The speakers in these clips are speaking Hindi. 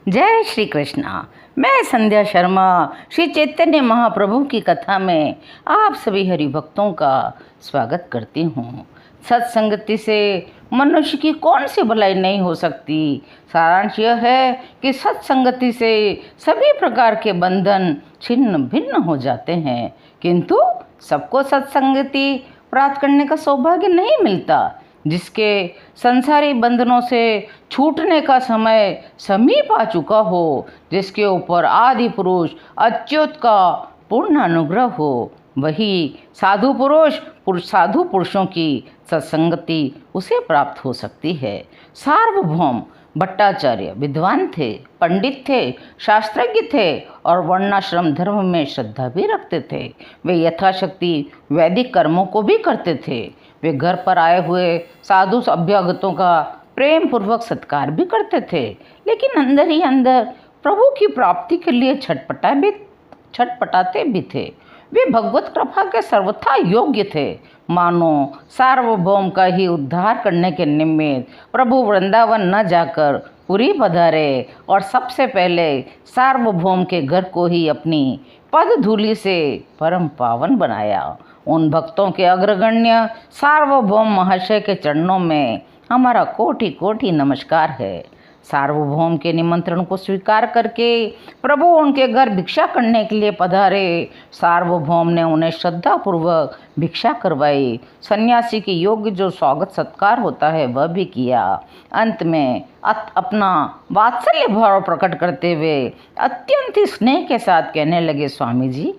जय श्री कृष्णा। मैं संध्या शर्मा श्री चैतन्य महाप्रभु की कथा में आप सभी हरि भक्तों का स्वागत करती हूँ। सत्संगति से मनुष्य की कौन सी भलाई नहीं हो सकती। सारांश यह है कि सत्संगति से सभी प्रकार के बंधन छिन्न भिन्न हो जाते हैं, किंतु सबको सत्संगति प्राप्त करने का सौभाग्य नहीं मिलता। जिसके संसारी बंधनों से छूटने का समय समीप आ चुका हो, जिसके ऊपर आदि पुरुष अच्युत का पूर्ण अनुग्रह हो, वही साधु पुरुषों की सत्संगति उसे प्राप्त हो सकती है। सार्वभौम भट्टाचार्य विद्वान थे, पंडित थे, शास्त्रज्ञ थे और वर्णाश्रम धर्म में श्रद्धा भी रखते थे। वे यथाशक्ति वैदिक कर्मों को भी करते थे। वे घर पर आए हुए साधु अभ्यागतों का प्रेम पूर्वक सत्कार भी करते थे, लेकिन अंदर ही अंदर प्रभु की प्राप्ति के लिए छटपटाते भी थे। वे भगवत कृपा के सर्वथा योग्य थे। मानो सार्वभौम का ही उद्धार करने के निमित्त प्रभु वृंदावन न जाकर पुरी पधारे और सबसे पहले सार्वभौम के घर को ही अपनी पद धूलि से परम पावन बनाया। उन भक्तों के अग्रगण्य सार्वभौम महाशय के चरणों में हमारा कोटि कोटि नमस्कार है। सार्वभौम के निमंत्रण को स्वीकार करके प्रभु उनके घर भिक्षा करने के लिए पधारे। सार्वभौम ने उन्हें श्रद्धापूर्वक भिक्षा करवाई। सन्यासी के योग्य जो स्वागत सत्कार होता है वह भी किया। अंत में अपना वात्सल्य भाव प्रकट करते हुए अत्यंत स्नेह के साथ कहने लगे, स्वामी जी,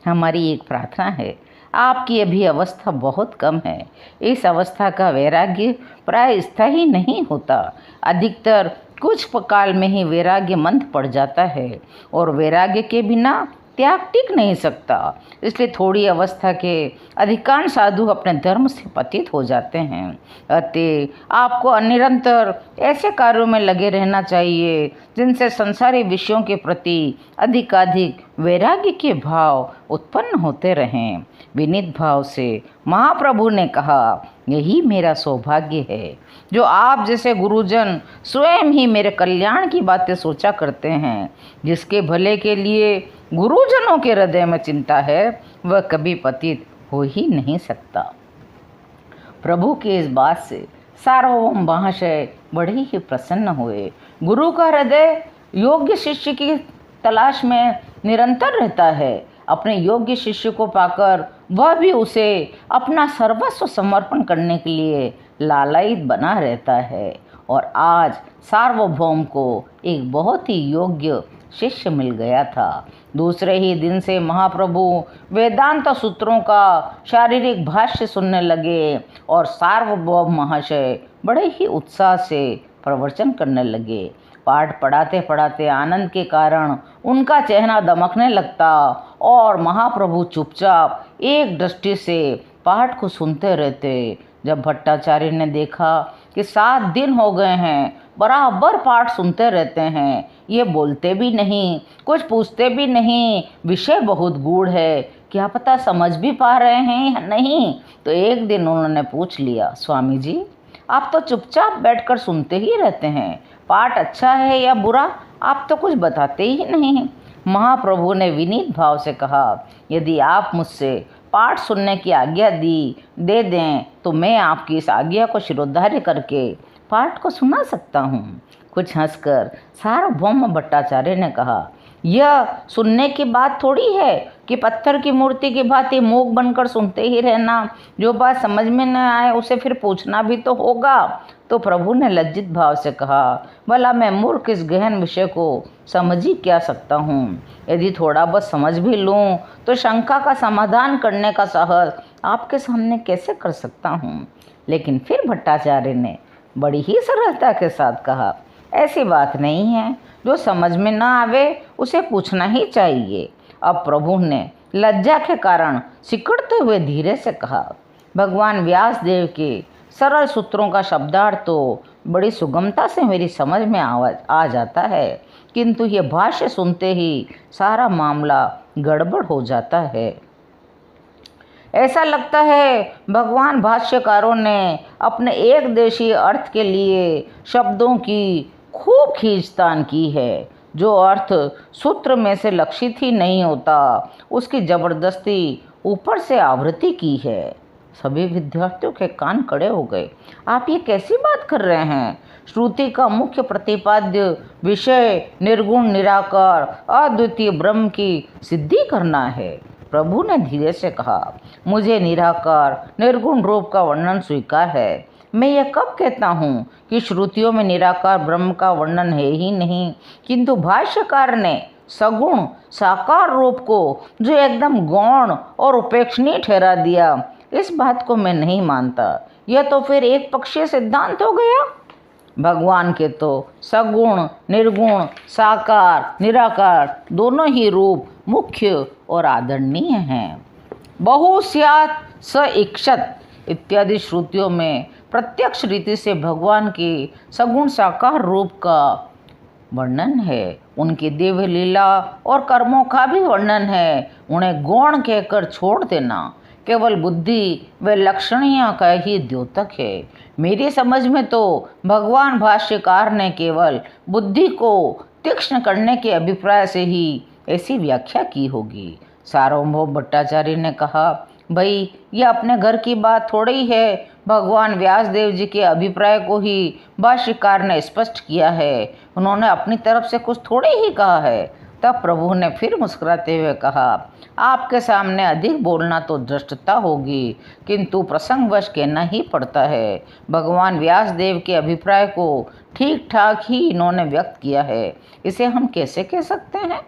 हमारी एक प्रार्थना है। आपकी अभी अवस्था बहुत कम है। इस अवस्था का वैराग्य प्राय स्थायी नहीं होता। अधिकतर कुछ काल में ही वैराग्य मंद पड़ जाता है और वैराग्य के बिना त्याग टिक नहीं सकता। इसलिए थोड़ी अवस्था के अधिकांश साधु अपने धर्म से पतित हो जाते हैं। अतः आपको निरंतर ऐसे कार्यों में लगे रहना चाहिए जिनसे संसारी विषयों के प्रति अधिकाधिक वैराग्य के भाव उत्पन्न होते रहें। विनीत भाव से महाप्रभु ने कहा, यही मेरा सौभाग्य है जो आप जैसे गुरुजन स्वयं ही मेरे कल्याण की बातें सोचा करते हैं। जिसके भले के लिए गुरुजनों के हृदय में चिंता है वह कभी पतित हो ही नहीं सकता। प्रभु के इस बात से सार्वभौम महाशय बड़े ही प्रसन्न हुए। गुरु का हृदय योग्य शिष्य की तलाश में निरंतर रहता है। अपने योग्य शिष्य को पाकर वह भी उसे अपना सर्वस्व समर्पण करने के लिए लालायित बना रहता है। और आज सार्वभौम को एक बहुत ही योग्य शिष्य मिल गया था। दूसरे ही दिन से महाप्रभु वेदांत सूत्रों का शारीरिक भाष्य सुनने लगे और सार्वभौम महाशय बड़े ही उत्साह से प्रवचन करने लगे। पाठ पढ़ाते पढ़ाते आनंद के कारण उनका चेहरा दमकने लगता और महाप्रभु चुपचाप एक दृष्टि से पाठ को सुनते रहते। जब भट्टाचार्य ने देखा कि 7 दिन हो गए हैं बराबर पाठ सुनते रहते हैं, ये बोलते भी नहीं, कुछ पूछते भी नहीं, विषय बहुत गूढ़ है, क्या पता समझ भी पा रहे हैं या नहीं, तो एक दिन उन्होंने पूछ लिया, स्वामी जी, आप तो चुपचाप बैठकर सुनते ही रहते हैं, पाठ अच्छा है या बुरा आप तो कुछ बताते ही नहीं। महाप्रभु ने विनीत भाव से कहा, यदि आप मुझसे पाठ सुनने की आज्ञा दे दें तो मैं आपकी इस आज्ञा को शिरोधार्य करके पाठ को सुना सकता हूँ। कुछ हंसकर सार्वभौम भट्टाचार्य ने कहा, यह सुनने की बात थोड़ी है कि पत्थर की मूर्ति की भांति मूक बनकर सुनते ही रहना। जो बात समझ में न आए उसे फिर पूछना भी तो होगा। तो प्रभु ने लज्जित भाव से कहा, भला मैं मूर्ख इस गहन विषय को समझ ही क्या सकता हूँ। यदि थोड़ा बहुत समझ भी लूँ तो शंका का समाधान करने का साहस आपके सामने कैसे कर सकता हूँ। लेकिन फिर भट्टाचार्य ने बड़ी ही सरलता के साथ कहा, ऐसी बात नहीं है, जो समझ में ना आवे उसे पूछना ही चाहिए। अब प्रभु ने लज्जा के कारण सिकुड़ते हुए धीरे से कहा, भगवान व्यास देव के सरल सूत्रों का शब्दार्थ तो बड़ी सुगमता से मेरी समझ में आ जाता है, किंतु ये भाष्य सुनते ही सारा मामला गड़बड़ हो जाता है। ऐसा लगता है भगवान भाष्यकारों ने अपने एक देशीय अर्थ के लिए शब्दों की खूब खींचतान की है। जो अर्थ सूत्र में से लक्षित ही नहीं होता, उसकी जबरदस्ती ऊपर से आवृत्ति की है। सभी विद्यार्थियों के कान खड़े हो गए। आप ये कैसी बात कर रहे हैं? श्रुति का मुख्य प्रतिपाद्य विषय निर्गुण निराकार अद्वितीय ब्रह्म की सिद्धि करना है। प्रभु ने धीरे से कहा, मुझे निराकार निर्गुण रूप का वर्णन स्वीकार है। मैं यह कब कहता हूँ कि श्रुतियों में निराकार ब्रह्म का वर्णन है ही नहीं, किंतु भाष्यकार ने सगुण साकार रूप को जो एकदम गौण और उपेक्षणीय ठहरा दिया, इस बात को मैं नहीं मानता। यह तो फिर एक पक्षीय सिद्धांत हो गया। भगवान के तो सगुण निर्गुण साकार निराकार दोनों ही रूप मुख्य और आदरणीय हैं। बहुस्यात् स इक्षत इत्यादि श्रुतियों में प्रत्यक्ष रीति से भगवान के सगुण साकार रूप का वर्णन है। उनकी दिव्य लीला और कर्मों का भी वर्णन है। उन्हें गौण कहकर छोड़ देना केवल बुद्धि व लक्षणीय का ही द्योतक है। मेरी समझ में तो भगवान भाष्यकार ने केवल बुद्धि को तीक्ष्ण करने के अभिप्राय से ही ऐसी व्याख्या की होगी। सार्वभौम भट्टाचार्य ने कहा, भाई ये अपने घर की बात थोड़ी है। भगवान व्यासदेव जी के अभिप्राय को ही भाष्यकार ने स्पष्ट किया है। उन्होंने अपनी तरफ से कुछ थोड़े ही कहा है। तब प्रभु ने फिर मुस्कुराते हुए कहा, आपके सामने अधिक बोलना तो धृष्टता होगी, किंतु प्रसंगवश कहना ही पड़ता है। भगवान व्यासदेव के अभिप्राय को ठीक ठाक ही इन्होंने व्यक्त किया है। इसे हम कैसे कह सकते हैं?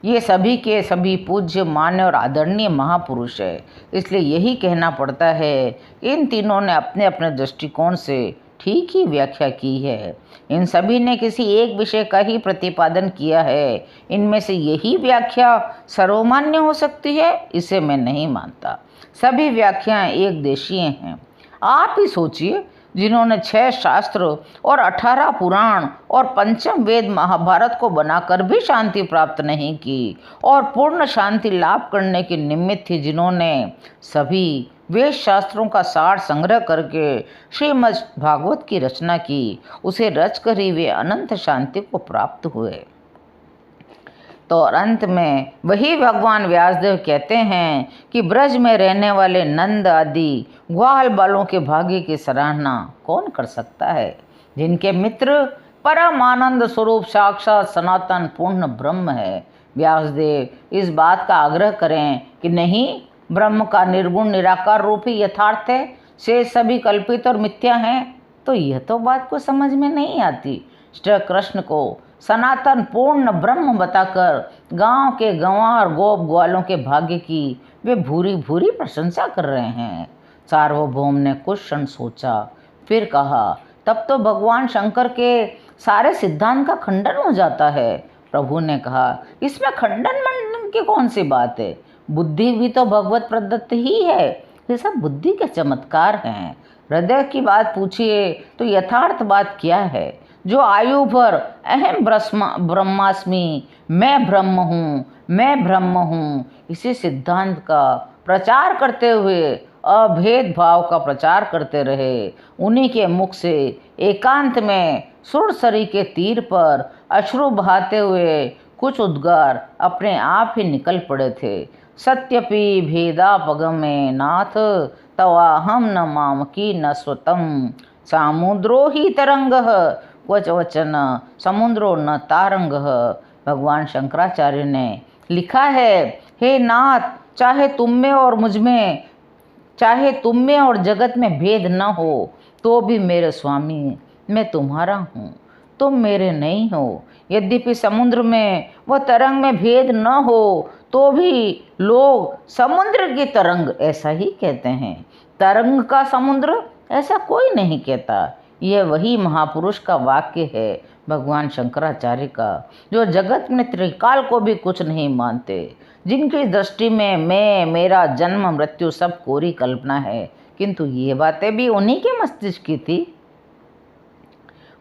ये सभी के सभी पूज्य मान्य और आदरणीय महापुरुष है, इसलिए यही कहना पड़ता है। इन तीनों ने अपने अपने दृष्टिकोण से ठीक ही व्याख्या की है। इन सभी ने किसी एक विषय का ही प्रतिपादन किया है। इनमें से यही व्याख्या सर्वमान्य हो सकती है, इसे मैं नहीं मानता। सभी व्याख्याएं एक देशीय हैं। आप ही सोचिए, जिन्होंने 6 शास्त्र और 18 पुराण और पंचम वेद महाभारत को बनाकर भी शांति प्राप्त नहीं की, और पूर्ण शांति लाभ करने के निमित्त ही जिन्होंने सभी वेद शास्त्रों का सार संग्रह करके श्रीमद् भागवत की रचना की, उसे रचकर ही वे अनंत शांति को प्राप्त हुए। तो अंत में वही भगवान व्यासदेव कहते हैं कि ब्रज में रहने वाले नंद आदि ग्वाल बालों के भाग्य की सराहना कौन कर सकता है, जिनके मित्र परम आनंद स्वरूप साक्षात सनातन पूर्ण ब्रह्म है। व्यासदेव इस बात का आग्रह करें कि नहीं, ब्रह्म का निर्गुण निराकार रूप ही यथार्थ है, से सभी कल्पित और मिथ्या हैं, तो यह तो बात को समझ में नहीं आती। श्री कृष्ण को सनातन पूर्ण ब्रह्म बताकर गांव के गंवार गोप ग्वालों के भाग्य की वे भूरी भूरी प्रशंसा कर रहे हैं। सार्वभौम ने कुछ क्षण सोचा, फिर कहा, तब तो भगवान शंकर के सारे सिद्धांत का खंडन हो जाता है। प्रभु ने कहा, इसमें खंडन मंडन की कौन सी बात है? बुद्धि भी तो भगवत प्रदत्त ही है। ये सब बुद्धि के चमत्कार हैं। हृदय की बात पूछिए तो यथार्थ बात क्या है? जो आयु भर अहम ब्रह्मास्मि, मैं ब्रह्म हूँ, मैं ब्रह्म हूँ, इसी सिद्धांत का प्रचार करते हुए अभेद भाव का प्रचार करते रहे, उन्हीं के मुख से एकांत में सुरसरी के तीर पर अश्रु बहाते हुए कुछ उद्गार अपने आप ही निकल पड़े थे। सत्यपि भेदापगमे नाथ तवाहम न मामकी न स्वतम सामुद्रो ही तरंगः क्वच वचन समुद्रो न तारंगः। भगवान शंकराचार्य ने लिखा है, हे नाथ, चाहे तुम में और मुझ में, चाहे तुम में और जगत में भेद न हो, तो भी मेरे स्वामी मैं तुम्हारा हूँ, तुम मेरे नहीं हो। यद्यपि समुद्र में व तरंग में भेद न हो, तो भी लोग समुद्र की तरंग ऐसा ही कहते हैं। तरंग का समुद्र ऐसा कोई नहीं कहता। यह वही महापुरुष का वाक्य है, भगवान शंकराचार्य का, जो जगत में त्रिकाल को भी कुछ नहीं मानते, जिनकी दृष्टि में मैं, मेरा जन्म मृत्यु सब कोरी कल्पना है। किंतु ये बातें भी उन्हीं के मस्तिष्क की थी।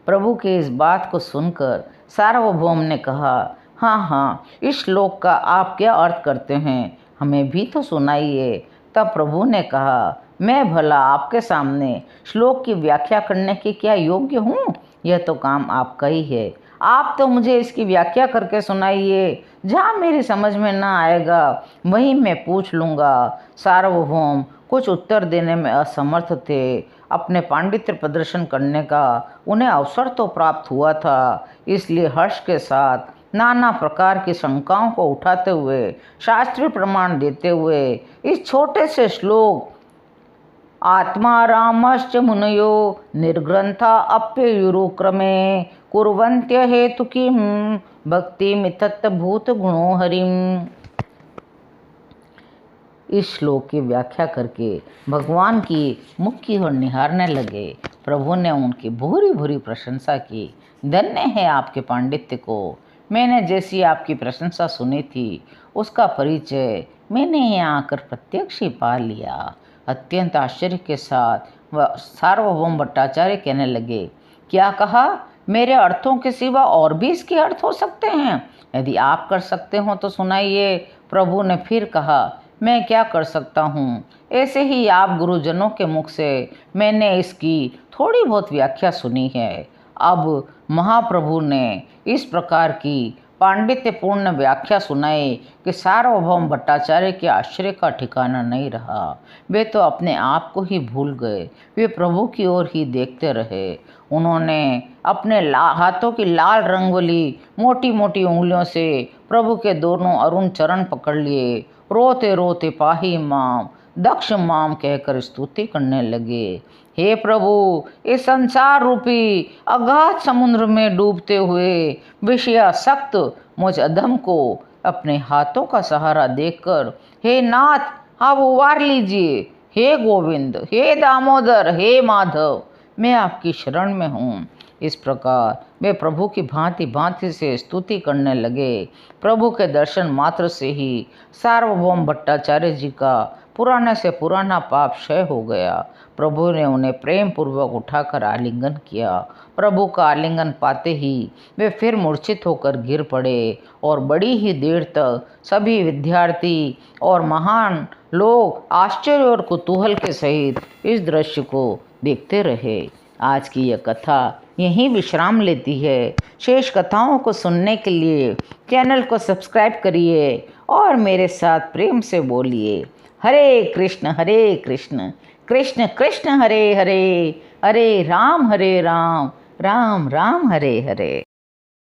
प्रभु के इस बात को सुनकर सार्वभौम ने कहा, हाँ हाँ, इस श्लोक का आप क्या अर्थ करते हैं, हमें भी तो सुनाइए। तब प्रभु ने कहा, मैं भला आपके सामने श्लोक की व्याख्या करने के क्या योग्य हूँ? यह तो काम आपका ही है। आप तो मुझे इसकी व्याख्या करके सुनाइए। जहाँ मेरी समझ में ना आएगा वहीं मैं पूछ लूँगा। सार्वभौम कुछ उत्तर देने में असमर्थ थे। अपने पांडित्य प्रदर्शन करने का उन्हें अवसर तो प्राप्त हुआ था, इसलिए हर्ष के साथ नाना प्रकार की शंकाओं को उठाते हुए, शास्त्रीय प्रमाण देते हुए इस छोटे से श्लोक आत्मा रामश्च मुनयो निर्ग्रंथा अप्ययुरुक्रमे कुर्वन्त्य हेतु किम भक्ति मितत् भूत गुणो हरिम, इस श्लोक की व्याख्या करके भगवान की मुख की ओर निहारने लगे। प्रभु ने उनकी भूरी भूरी प्रशंसा की। धन्य है आपके पांडित्य को। मैंने जैसी आपकी प्रशंसा सुनी थी उसका परिचय मैंने यहाँ आकर प्रत्यक्ष ही पा लिया। अत्यंत आश्चर्य के साथ वह सार्वभौम भट्टाचार्य कहने लगे, क्या कहा? मेरे अर्थों के सिवा और भी इसके अर्थ हो सकते हैं? यदि आप कर सकते हो तो सुनाइए। प्रभु ने फिर कहा, मैं क्या कर सकता हूँ? ऐसे ही आप गुरुजनों के मुख से मैंने इसकी थोड़ी बहुत व्याख्या सुनी है। अब महाप्रभु ने इस प्रकार की पांडित्यपूर्ण व्याख्या सुनाई कि सार्वभौम भट्टाचार्य के आश्चर्य का ठिकाना नहीं रहा। वे तो अपने आप को ही भूल गए। वे प्रभु की ओर ही देखते रहे। उन्होंने अपने हाथों की लाल रंगोली मोटी मोटी उंगलियों से प्रभु के दोनों अरुण चरण पकड़ लिए। रोते रोते पाही माम दक्ष माम कहकर स्तुति करने लगे। हे प्रभु, इस संसार रूपी अगाध समुद्र में डूबते हुए विषयासक्त मुझ अधम को अपने हाथों का सहारा देकर हे नाथ आप उबार लीजिए। हे गोविंद, हे दामोदर, हे माधव, मैं आपकी शरण में हूँ। इस प्रकार वे प्रभु की भांति भांति से स्तुति करने लगे। प्रभु के दर्शन मात्र से ही सार्वभौम भट्टाचार्य जी का पुराने से पुराना पाप क्षय हो गया। प्रभु ने उन्हें प्रेम पूर्वक उठाकर आलिंगन किया। प्रभु का आलिंगन पाते ही वे फिर मूर्छित होकर गिर पड़े और बड़ी ही देर तक सभी विद्यार्थी और महान लोग आश्चर्य और कुतूहल के सहित इस दृश्य को देखते रहे। आज की यह कथा यहीं विश्राम लेती है। शेष कथाओं को सुनने के लिए चैनल को सब्सक्राइब करिए और मेरे साथ प्रेम से बोलिए, हरे कृष्ण कृष्ण कृष्ण हरे हरे, हरे राम राम राम हरे हरे।